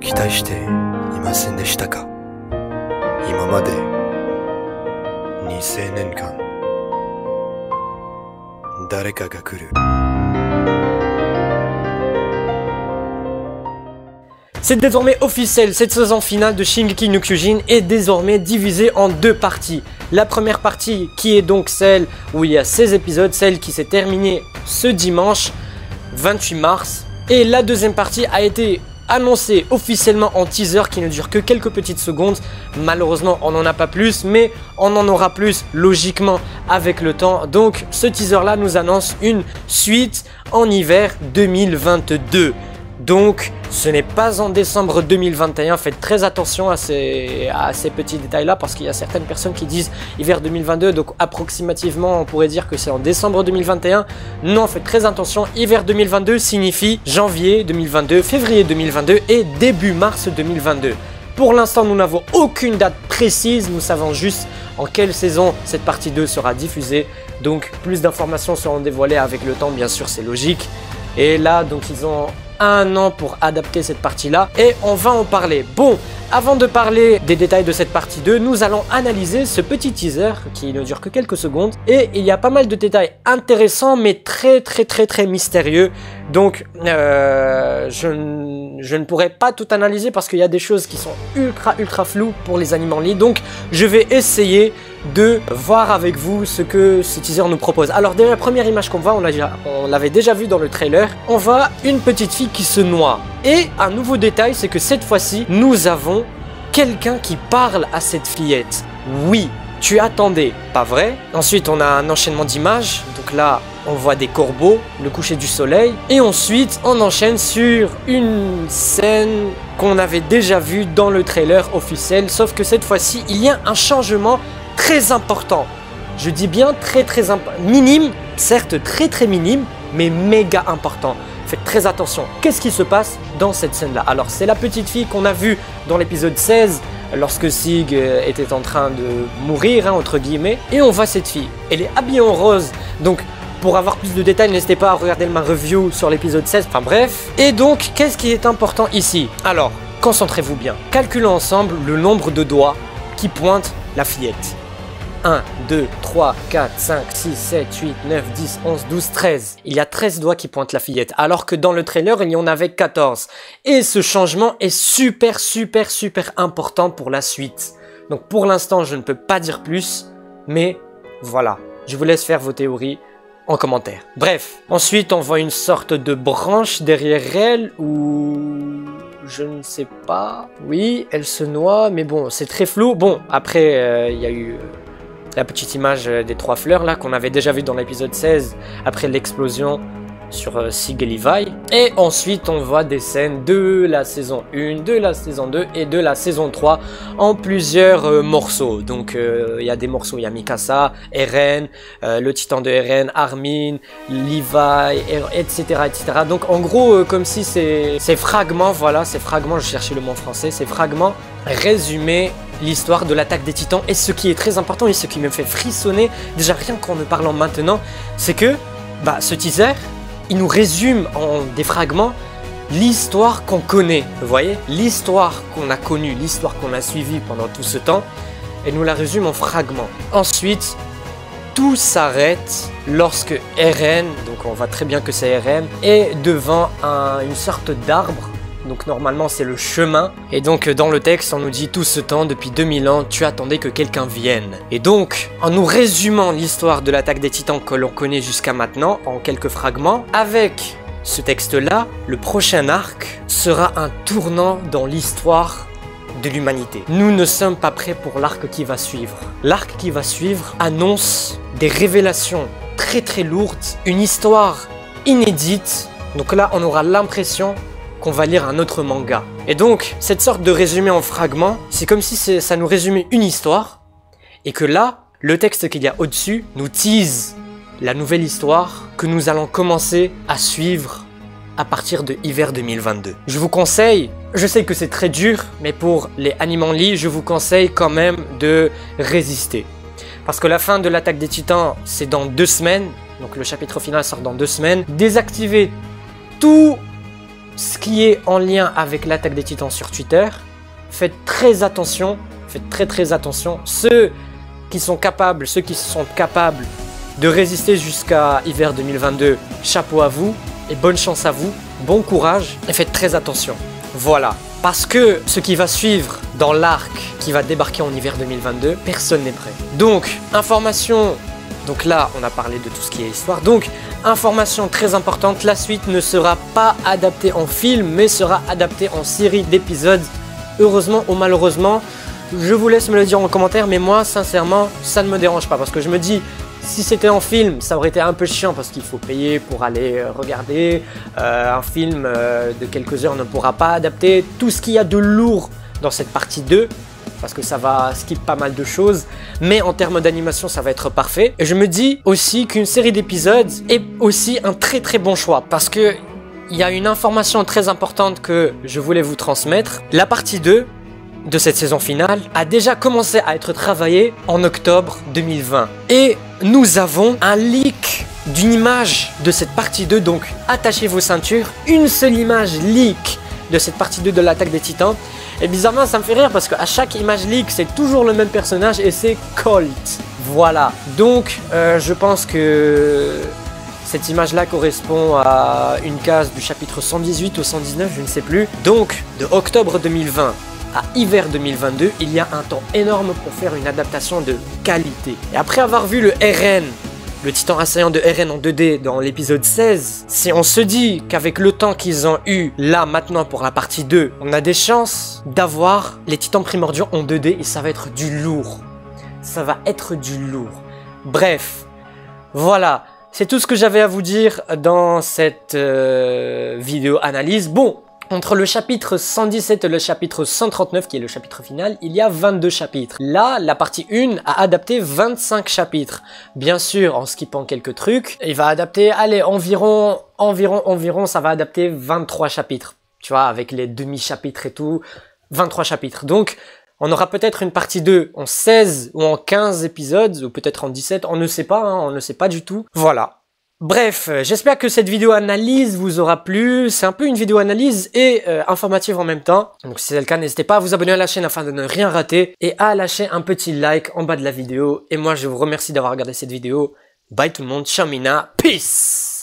期待していませんでしたか。今まで2000年間誰かが来る。C'est désormais officiel, cette saison finale de Shingeki no Kyojin est désormais divisée en deux parties. La première partie qui est donc celle où il y a 16 épisodes, celle qui s'est terminée ce dimanche 28 mars. Et la deuxième partie a été annoncée officiellement en teaser qui ne dure que quelques petites secondes. Malheureusement on n'en a pas plus, mais on en aura plus logiquement avec le temps. Donc ce teaser là nous annonce une suite en hiver 2022. Donc ce n'est pas en décembre 2021, faites très attention à ces petits détails là parce qu'il y a certaines personnes qui disent hiver 2022, donc approximativement on pourrait dire que c'est en décembre 2021. Non, faites très attention, hiver 2022 signifie janvier 2022, février 2022 et début mars 2022. Pour l'instant nous n'avons aucune date précise, nous savons juste en quelle saison cette partie 2 sera diffusée. Donc plus d'informations seront dévoilées avec le temps, bien sûr c'est logique. Et là donc ils ont un an pour adapter cette partie là et on va en parler. Bon, avant de parler des détails de cette partie 2, nous allons analyser ce petit teaser qui ne dure que quelques secondes et il y a pas mal de détails intéressants mais très mystérieux. Donc je ne pourrais pas tout analyser parce qu'il y a des choses qui sont ultra floues pour les animes en ligne. Donc je vais essayer de voir avec vous ce que ce teaser nous propose. Alors déjà la première image qu'on voit, on l'avait déjà vu dans le trailer, on voit une petite fille qui se noie. Et un nouveau détail, c'est que cette fois-ci, nous avons quelqu'un qui parle à cette fillette. Oui, tu attendais, pas vrai? Ensuite, on a un enchaînement d'images. Donc là, on voit des corbeaux, le coucher du soleil. Et ensuite, on enchaîne sur une scène qu'on avait déjà vue dans le trailer officiel. Sauf que cette fois-ci, il y a un changement très important. Je dis bien très minime, certes très minime, mais méga important. Faites très attention. Qu'est-ce qui se passe dans cette scène-là? Alors, c'est la petite fille qu'on a vue dans l'épisode 16, lorsque Sig était en train de mourir, hein, entre guillemets. Et on voit cette fille. Elle est habillée en rose. Donc, pour avoir plus de détails, n'hésitez pas à regarder ma review sur l'épisode 16. Enfin bref. Et donc, qu'est-ce qui est important ici? Alors, concentrez-vous bien. Calculons ensemble le nombre de doigts qui pointent la fillette. 1, 2, 3, 4, 5, 6, 7, 8, 9, 10, 11, 12, 13. Il y a 13 doigts qui pointent la fillette, alors que dans le trailer, il y en avait 14. Et ce changement est super important pour la suite. Donc pour l'instant, je ne peux pas dire plus, mais voilà. Je vous laisse faire vos théories en commentaire. Bref, ensuite, on voit une sorte de branche derrière elle, où je ne sais pas. Oui, elle se noie, mais bon, c'est très flou. Bon, après, il y a eu la petite image des 3 fleurs là qu'on avait déjà vu dans l'épisode 16 après l'explosion sur Sig et Levi. Et ensuite on voit des scènes de la saison 1, de la saison 2 et de la saison 3 en plusieurs morceaux. Donc il y a des morceaux, il y a Mikasa, Eren, le titan de Eren, Armin, Levi, etc. Donc en gros comme si ces fragments, voilà, ces fragments, je cherchais le mot en français, ces fragments résumaient l'histoire de l'attaque des titans. Et ce qui est très important et ce qui me fait frissonner, déjà rien qu'en me parlant maintenant, c'est que ce teaser, il nous résume en des fragments l'histoire qu'on connaît, vous voyez, l'histoire qu'on a connue, l'histoire qu'on a suivie pendant tout ce temps, et nous la résume en fragments. Ensuite, tout s'arrête lorsque Eren, donc on voit très bien que c'est Eren, est devant une sorte d'arbre. Donc normalement c'est le chemin. Et donc dans le texte on nous dit tout ce temps, depuis 2000 ans, tu attendais que quelqu'un vienne. Et donc en nous résumant l'histoire de l'attaque des titans que l'on connaît jusqu'à maintenant, en quelques fragments, avec ce texte là, le prochain arc sera un tournant dans l'histoire de l'humanité. Nous ne sommes pas prêts pour l'arc qui va suivre. L'arc qui va suivre annonce des révélations très lourdes, une histoire inédite. Donc là on aura l'impression qu'on va lire un autre manga. Et donc, cette sorte de résumé en fragments, c'est comme si ça nous résumait une histoire, et que là, le texte qu'il y a au-dessus nous tease la nouvelle histoire que nous allons commencer à suivre à partir de hiver 2022. Je vous conseille, je sais que c'est très dur, mais pour les animes en ligne, je vous conseille quand même de résister. Parce que la fin de l'attaque des titans, c'est dans 2 semaines, donc le chapitre final sort dans 2 semaines. Désactivez ce qui est en lien avec l'attaque des Titans sur Twitter. Faites très attention, faites très attention. Ceux qui sont capables de résister jusqu'à hiver 2022, chapeau à vous et bonne chance à vous, bon courage et faites très attention. Voilà, parce que ce qui va suivre dans l'arc qui va débarquer en hiver 2022, personne n'est prêt. Donc, information, donc là on a parlé de tout ce qui est histoire, donc information très importante, la suite ne sera pas adaptée en film mais sera adaptée en série d'épisodes, heureusement ou malheureusement. Je vous laisse me le dire en commentaire, mais moi sincèrement ça ne me dérange pas parce que je me dis, si c'était en film, ça aurait été un peu chiant parce qu'il faut payer pour aller regarder. Un film de quelques heures ne pourra pas adapter tout ce qu'il y a de lourd dans cette partie 2 parce que ça va skip pas mal de choses. Mais en termes d'animation, ça va être parfait. Et je me dis aussi qu'une série d'épisodes est aussi un très bon choix parce que il y a une information très importante que je voulais vous transmettre. La partie 2 de cette saison finale a déjà commencé à être travaillée en octobre 2020. Et nous avons un leak d'une image de cette partie 2, donc attachez vos ceintures. Une seule image leak de cette partie 2 de l'attaque des Titans. Et bizarrement, ça me fait rire parce qu'à chaque image leak, c'est toujours le même personnage et c'est Colt. Voilà. Donc, je pense que cette image-là correspond à une case du chapitre 118 ou 119, je ne sais plus. Donc, de octobre 2020 à hiver 2022, il y a un temps énorme pour faire une adaptation de qualité. Et après avoir vu le RN, le titan assaillant de RN en 2D dans l'épisode 16, si on se dit qu'avec le temps qu'ils ont eu là maintenant pour la partie 2, on a des chances d'avoir les titans primordiaux en 2D et ça va être du lourd. Ça va être du lourd. Bref, voilà. C'est tout ce que j'avais à vous dire dans cette vidéo analyse. Bon, entre le chapitre 117 et le chapitre 139, qui est le chapitre final, il y a 22 chapitres. Là, la partie 1 a adapté 25 chapitres. Bien sûr, en skippant quelques trucs, il va adapter, allez, environ, ça va adapter 23 chapitres. Tu vois, avec les demi-chapitres et tout, 23 chapitres. Donc, on aura peut-être une partie 2 en 16 ou en 15 épisodes, ou peut-être en 17, on ne sait pas, hein, on ne sait pas du tout. Voilà. Bref, j'espère que cette vidéo analyse vous aura plu. C'est un peu une vidéo analyse et informative en même temps. Donc si c'est le cas, n'hésitez pas à vous abonner à la chaîne afin de ne rien rater et à lâcher un petit like en bas de la vidéo. Et moi, je vous remercie d'avoir regardé cette vidéo. Bye tout le monde, ciao Mina, peace!